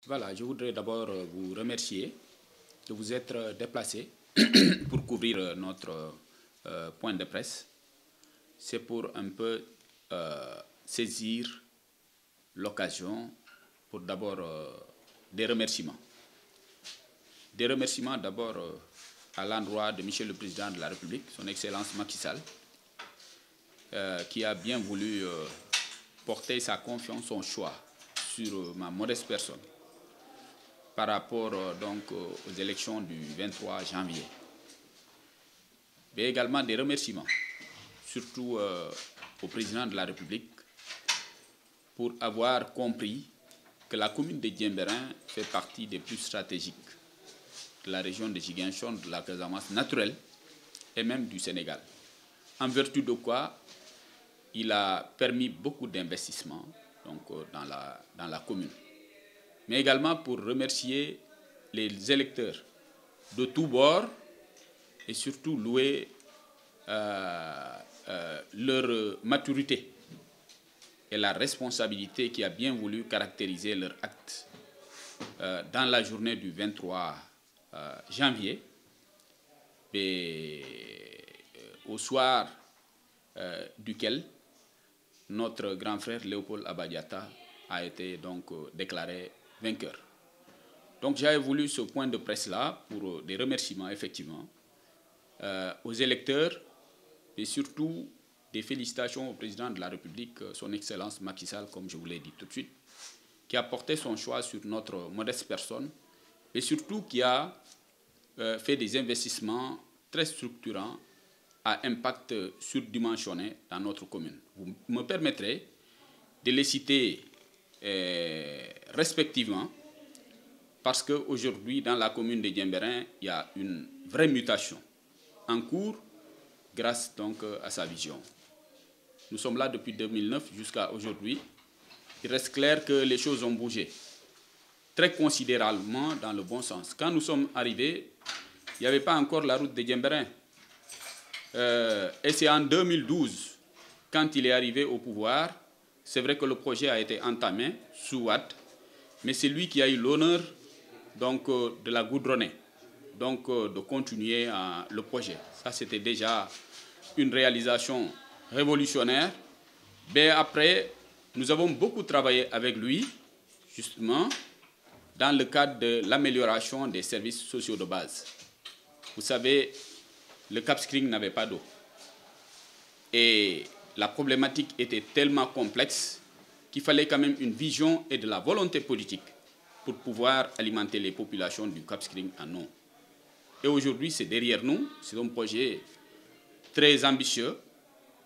Voilà, je voudrais d'abord vous remercier de vous être déplacé pour couvrir notre point de presse. C'est pour un peu saisir l'occasion pour d'abord des remerciements. Des remerciements d'abord à l'endroit de Monsieur le Président de la République, son Excellence Macky Sall, qui a bien voulu porter sa confiance, son choix sur ma modeste personne par rapport donc aux élections du 23 janvier. Mais également des remerciements, surtout au Président de la République, pour avoir compris que la commune de Diembéring fait partie des plus stratégiques de la région de Ziguinchor, de la Casamance naturelle et même du Sénégal. En vertu de quoi, il a permis beaucoup d'investissements dans la commune. Mais également pour remercier les électeurs de tous bords et surtout louer leur maturité et la responsabilité qui a bien voulu caractériser leur acte dans la journée du 23 janvier. Et au soir duquel notre grand frère Léopold Abadiata a été donc déclaré vainqueur. Donc j'avais voulu ce point de presse-là pour des remerciements effectivement aux électeurs et surtout des félicitations au président de la République, son Excellence Macky Sall, comme je vous l'ai dit tout de suite, qui a porté son choix sur notre modeste personne et surtout qui a fait des investissements très structurants à impact surdimensionné dans notre commune. Vous me permettrez de les citer respectivement parce qu'aujourd'hui, dans la commune de Diembéring, il y a une vraie mutation en cours grâce donc à sa vision. Nous sommes là depuis 2009 jusqu'à aujourd'hui. Il reste clair que les choses ont bougé très considérablement dans le bon sens. Quand nous sommes arrivés, il n'y avait pas encore la route de Diembéring. Et c'est en 2012, quand il est arrivé au pouvoir, c'est vrai que le projet a été entamé sous Wade, mais c'est lui qui a eu l'honneur donc de la goudronner, donc de continuer le projet. Ça, c'était déjà une réalisation révolutionnaire. Mais après, nous avons beaucoup travaillé avec lui, justement, dans le cadre de l'amélioration des services sociaux de base. Vous savez, le Cap Skirring n'avait pas d'eau. Et la problématique était tellement complexe qu'il fallait quand même une vision et de la volonté politique pour pouvoir alimenter les populations du Cap Skirring en eau. Et aujourd'hui, c'est derrière nous. C'est un projet très ambitieux,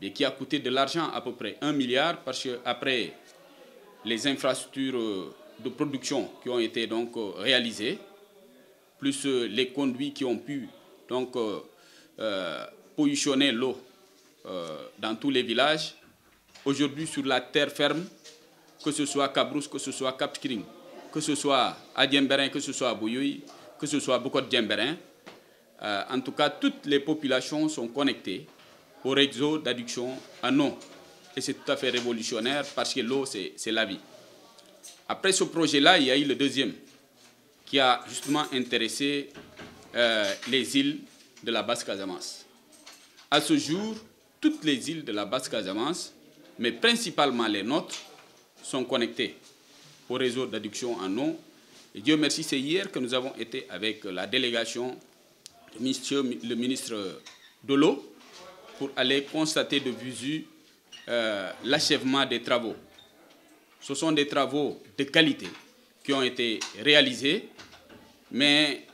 mais qui a coûté de l'argent, à peu près 1 milliard, parce qu'après les infrastructures de production qui ont été donc réalisées, plus les conduits qui ont pu donc positionner l'eau dans tous les villages. Aujourd'hui, sur la terre ferme, que ce soit Cabrousse, que ce soit Cap Skirring, que ce soit à Diembéring, que ce soit à Bouyoui, que ce soit à Bokot Diembéring, en tout cas, toutes les populations sont connectées au réseau d'adduction en eau. Et c'est tout à fait révolutionnaire parce que l'eau, c'est la vie. Après ce projet-là, il y a eu le deuxième qui a justement intéressé les îles de la Basse-Casamance. À ce jour, toutes les îles de la Basse-Casamance, mais principalement les nôtres, sont connectées au réseau d'adduction en eau. Et Dieu merci, c'est hier que nous avons été avec la délégation le ministre de l'eau pour aller constater de visu l'achèvement des travaux. Ce sont des travaux de qualité qui ont été réalisés, mais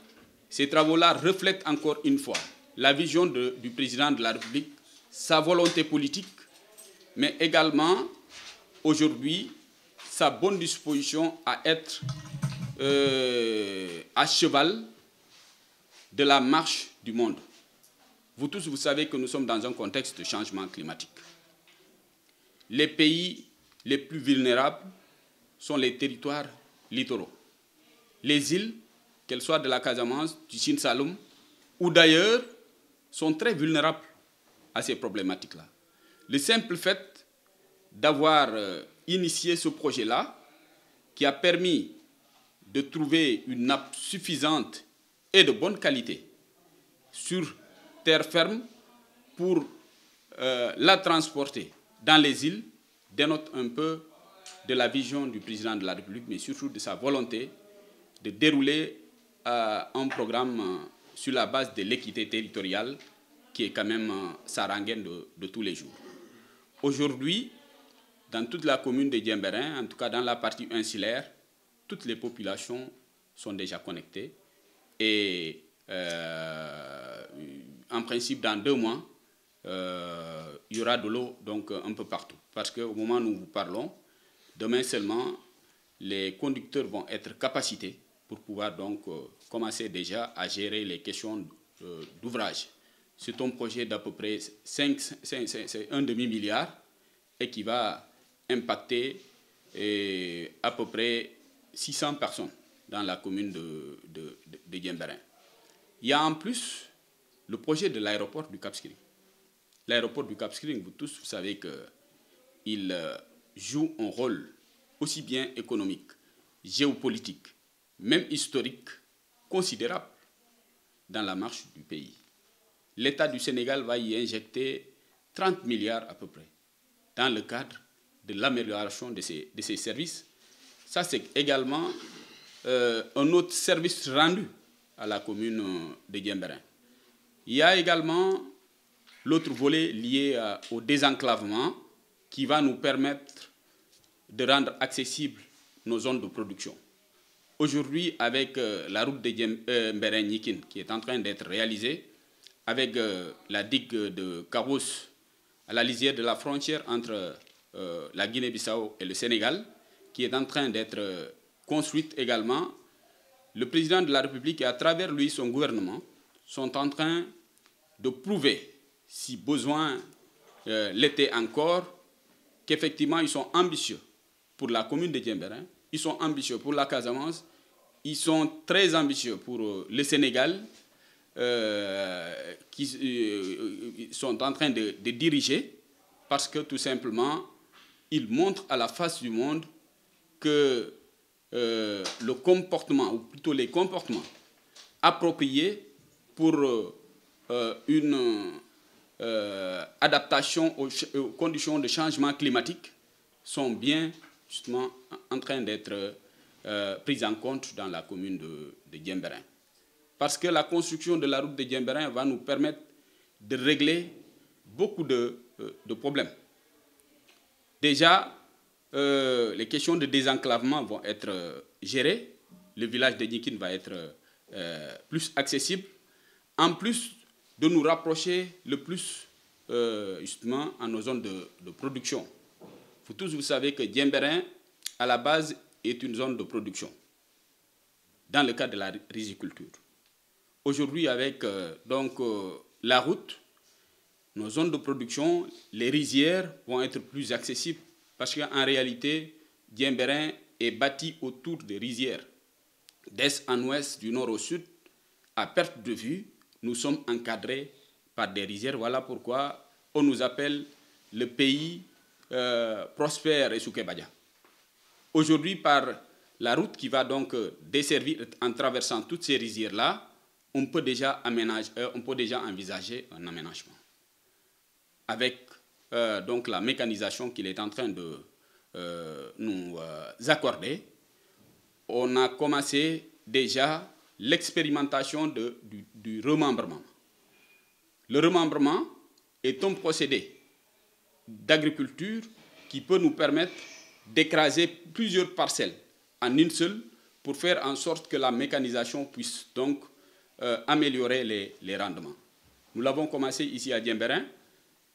ces travaux-là reflètent encore une fois la vision du président de la République, sa volonté politique, mais également aujourd'hui sa bonne disposition à être à cheval de la marche du monde. Vous tous, vous savez que nous sommes dans un contexte de changement climatique. Les pays les plus vulnérables sont les territoires littoraux. Les îles, qu'elles soient de la Casamance, du Sine Saloum ou d'ailleurs, sont très vulnérables à ces problématiques-là. Le simple fait d'avoir initié ce projet-là, qui a permis de trouver une nappe suffisante et de bonne qualité sur terre ferme pour la transporter dans les îles dénote un peu de la vision du président de la République, mais surtout de sa volonté de dérouler un programme sur la base de l'équité territoriale qui est quand même sa rengaine de tous les jours. Aujourd'hui, dans toute la commune de Diembéring, en tout cas dans la partie insulaire, toutes les populations sont déjà connectées et en principe dans 2 mois, il y aura de l'eau donc un peu partout. Parce qu'au moment où nous vous parlons, demain seulement, les conducteurs vont être capacités pour pouvoir donc commencer déjà à gérer les questions d'ouvrage. C'est un projet d'à peu près 1 demi-milliard et qui va impacter à peu près 600 personnes dans la commune de Diembéring. Il y a en plus le projet de l'aéroport du Cap Skirring. L'aéroport du Cap Skirring, vous tous, vous savez qu'il joue un rôle aussi bien économique, géopolitique, même historique, considérable dans la marche du pays. L'État du Sénégal va y injecter 30 milliards à peu près dans le cadre de l'amélioration de ces services. Ça, c'est également un autre service rendu à la commune de Diembéring. Il y a également l'autre volet lié au désenclavement qui va nous permettre de rendre accessibles nos zones de production. Aujourd'hui, avec la route de Diembéring-Nikin qui est en train d'être réalisée, avec la digue de Cabos à la lisière de la frontière entre la Guinée-Bissau et le Sénégal, qui est en train d'être construite également, le président de la République et à travers lui son gouvernement sont en train de prouver, si besoin l'était encore, qu'effectivement ils sont ambitieux pour la commune de Diembéring, ils sont ambitieux pour la Casamance, ils sont très ambitieux pour le Sénégal, qui sont en train de diriger, parce que tout simplement, ils montrent à la face du monde que le comportement, ou plutôt les comportements appropriés pour une adaptation aux conditions de changement climatique sont bien justement en train d'être pris en compte dans la commune de Diembéring. Parce que la construction de la route de Diembéring va nous permettre de régler beaucoup de problèmes. Déjà, les questions de désenclavement vont être gérées. Le village de Nikin va être plus accessible. En plus de nous rapprocher le plus justement à nos zones de production. Vous tous, vous savez que Diembéring, à la base, est une zone de production dans le cadre de la riziculture. Aujourd'hui, avec la route, nos zones de production, les rizières vont être plus accessibles parce qu'en réalité, Diembéring est bâti autour des rizières. D'est en ouest, du nord au sud, à perte de vue, nous sommes encadrés par des rizières. Voilà pourquoi on nous appelle le pays prospère et Souké-Badia. Aujourd'hui, par la route qui va donc desservir en traversant toutes ces rizières-là, on peut déjà envisager un aménagement. Avec donc la mécanisation qu'il est en train de nous accorder, on a commencé déjà l'expérimentation du remembrement. Le remembrement est un procédé d'agriculture qui peut nous permettre d'écraser plusieurs parcelles en une seule pour faire en sorte que la mécanisation puisse donc améliorer les rendements. Nous l'avons commencé ici à Diembéring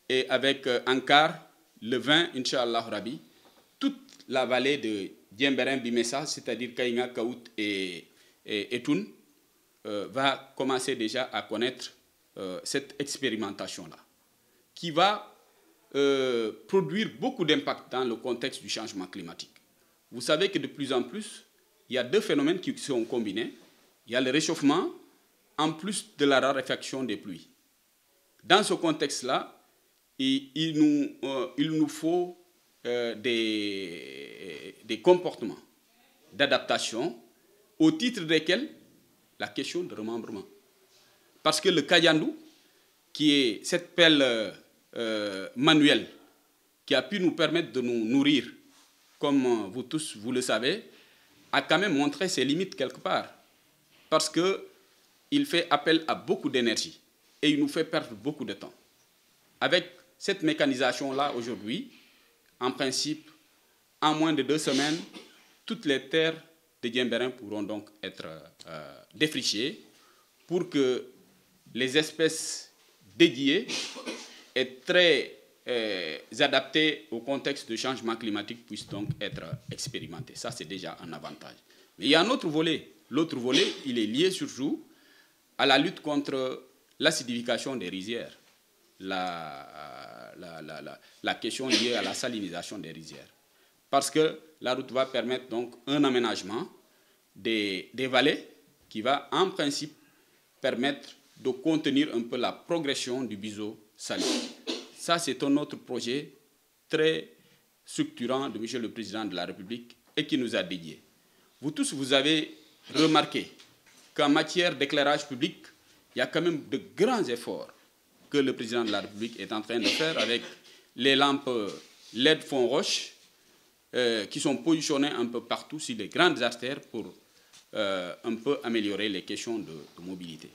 et avec Ankar, le 20, Inch'Allah Rabi, toute la vallée de Diembéring-Bimessa, c'est-à-dire Kainga, Kaout et Toun, va commencer déjà à connaître cette expérimentation-là, qui va produire beaucoup d'impact dans le contexte du changement climatique. Vous savez que de plus en plus, il y a 2 phénomènes qui sont combinés. Il y a le réchauffement, en plus de la raréfaction des pluies. Dans ce contexte-là, il nous faut des comportements d'adaptation au titre desquels la question de remembrement. Parce que le Kayandou, qui est cette pelle manuelle qui a pu nous permettre de nous nourrir, comme vous tous, vous le savez, a quand même montré ses limites quelque part. Parce qu'il fait appel à beaucoup d'énergie et il nous fait perdre beaucoup de temps. Avec cette mécanisation-là, aujourd'hui, en principe, en moins de 2 semaines, toutes les terres de Diembéring pourront donc être défrichées pour que les espèces dédiées et très adaptées au contexte de changement climatique puissent donc être expérimentées. Ça, c'est déjà un avantage. Mais il y a un autre volet. L'autre volet, il est lié surtout à la lutte contre l'acidification des rizières, la question liée à la salinisation des rizières. Parce que la route va permettre donc un aménagement des vallées qui va en principe permettre de contenir un peu la progression du biseau salé. Ça, c'est un autre projet très structurant de M. le Président de la République et qui nous a dédié. Vous tous, vous avez remarqué qu'en matière d'éclairage public, il y a quand même de grands efforts que le Président de la République est en train de faire avec les lampes LED fond roche qui sont positionnées un peu partout sur les grandes artères pour un peu améliorer les questions de mobilité.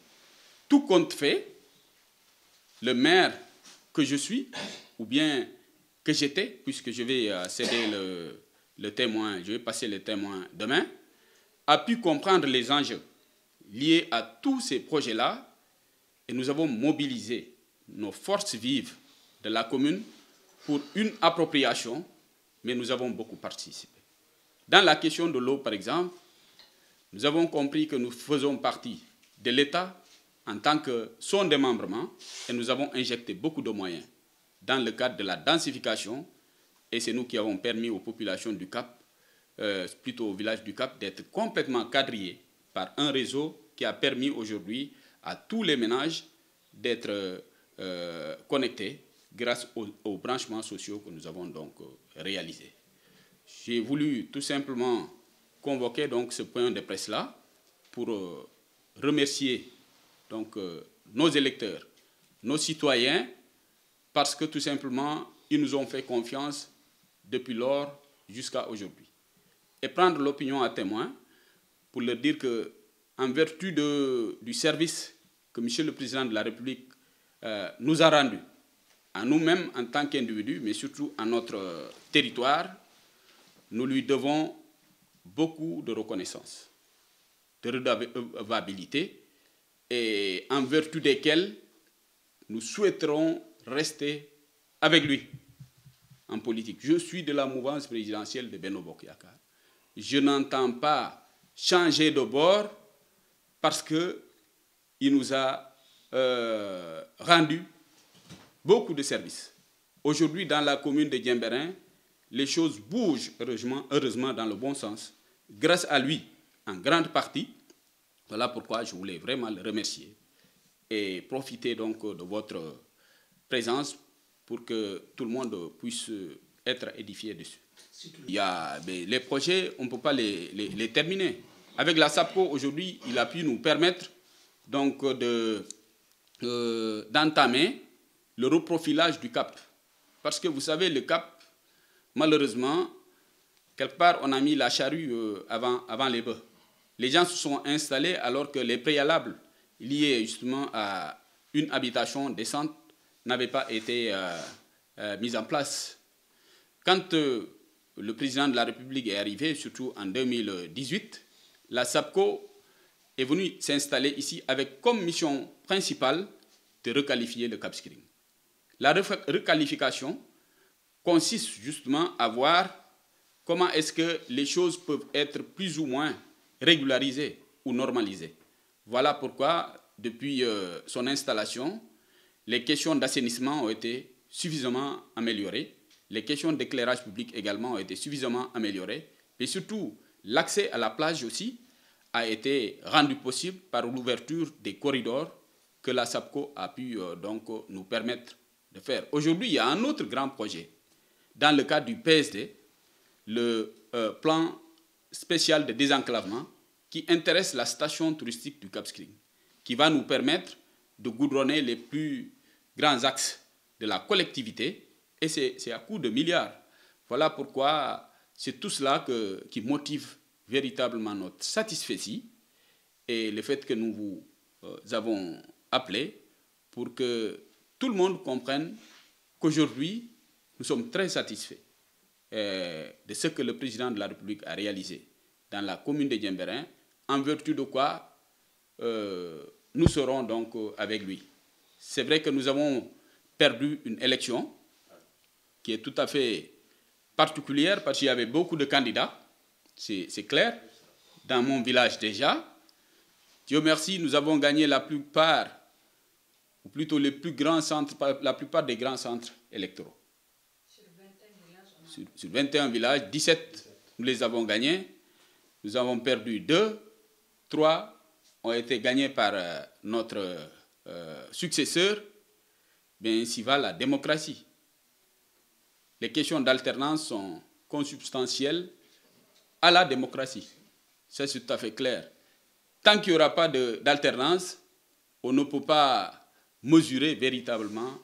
Tout compte fait, le maire que je suis, ou bien que j'étais, puisque je vais céder le témoin, je vais passer le témoin demain, a pu comprendre les enjeux liés à tous ces projets-là et nous avons mobilisé nos forces vives de la commune pour une appropriation, mais nous avons beaucoup participé. Dans la question de l'eau, par exemple, nous avons compris que nous faisons partie de l'État en tant que son démembrement et nous avons injecté beaucoup de moyens dans le cadre de la densification et c'est nous qui avons permis aux populations du Cap, plutôt au village du Cap, d'être complètement quadrillés par un réseau qui a permis aujourd'hui à tous les ménages d'être connectés grâce aux branchements sociaux que nous avons donc réalisés. J'ai voulu tout simplement convoquer donc ce point de presse-là pour remercier donc, nos électeurs, nos citoyens, parce que tout simplement, ils nous ont fait confiance depuis lors jusqu'à aujourd'hui. Et prendre l'opinion à témoin pour leur dire qu'en vertu du service que M. le Président de la République nous a rendu, à nous-mêmes en tant qu'individus, mais surtout à notre territoire, nous lui devons beaucoup de reconnaissance, de redevabilité, et en vertu desquelles nous souhaiterons rester avec lui en politique. Je suis de la mouvance présidentielle de Benno Bokk Yakaar. Je n'entends pas changer de bord parce qu'il nous a rendu beaucoup de services. Aujourd'hui, dans la commune de Diembéring, les choses bougent heureusement dans le bon sens, grâce à lui, en grande partie. Voilà pourquoi je voulais vraiment le remercier et profiter donc de votre présence pour que tout le monde puisse être édifié dessus. Il y a les projets, on ne peut pas les terminer. Avec la SAPCO, aujourd'hui, il a pu nous permettre donc d'entamer le reprofilage du Cap. Parce que vous savez, le Cap, malheureusement, quelque part, on a mis la charrue avant les bœufs. Les gens se sont installés alors que les préalables liés justement à une habitation décente n'avaient pas été mis en place. Quand le président de la République est arrivé, surtout en 2018, la SAPCO est venue s'installer ici avec comme mission principale de requalifier le Cap Skirring. La requalification consiste justement à voir comment est-ce que les choses peuvent être plus ou moins régularisées ou normalisées. Voilà pourquoi, depuis son installation, les questions d'assainissement ont été suffisamment améliorées, les questions d'éclairage public également ont été suffisamment améliorées, et surtout, l'accès à la plage aussi a été rendu possible par l'ouverture des corridors que la SAPCO a pu donc nous permettre de faire. Aujourd'hui, il y a un autre grand projet. Dans le cadre du PSD, le plan spécial de désenclavement, qui intéresse la station touristique du Cap Skirring, qui va nous permettre de goudronner les plus grands axes de la collectivité, et c'est à coût de milliards. Voilà pourquoi c'est tout cela qui motive véritablement notre satisfecit et le fait que nous vous avons appelé pour que tout le monde comprenne qu'aujourd'hui, nous sommes très satisfaits de ce que le président de la République a réalisé dans la commune de Diembéring, en vertu de quoi nous serons donc avec lui. C'est vrai que nous avons perdu une élection qui est tout à fait particulière parce qu'il y avait beaucoup de candidats, c'est clair, dans mon village déjà. Dieu merci, nous avons gagné la plupart, ou plutôt les plus grands centres, la plupart des grands centres électoraux. Sur 21 villages, 17, nous les avons gagnés. Nous avons perdu 2, 3 ont été gagnés par notre successeur. Bien, ainsi va la démocratie. Les questions d'alternance sont consubstantielles à la démocratie. Ça, c'est tout à fait clair. Tant qu'il n'y aura pas d'alternance, on ne peut pas mesurer véritablement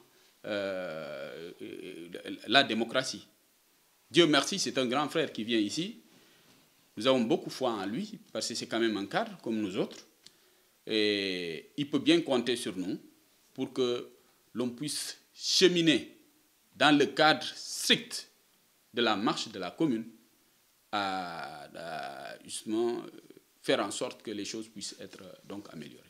la démocratie. Dieu merci, c'est un grand frère qui vient ici. Nous avons beaucoup foi en lui, parce que c'est quand même un cadre comme nous autres. Et il peut bien compter sur nous pour que l'on puisse cheminer dans le cadre strict de la marche de la commune à justement faire en sorte que les choses puissent être donc améliorées.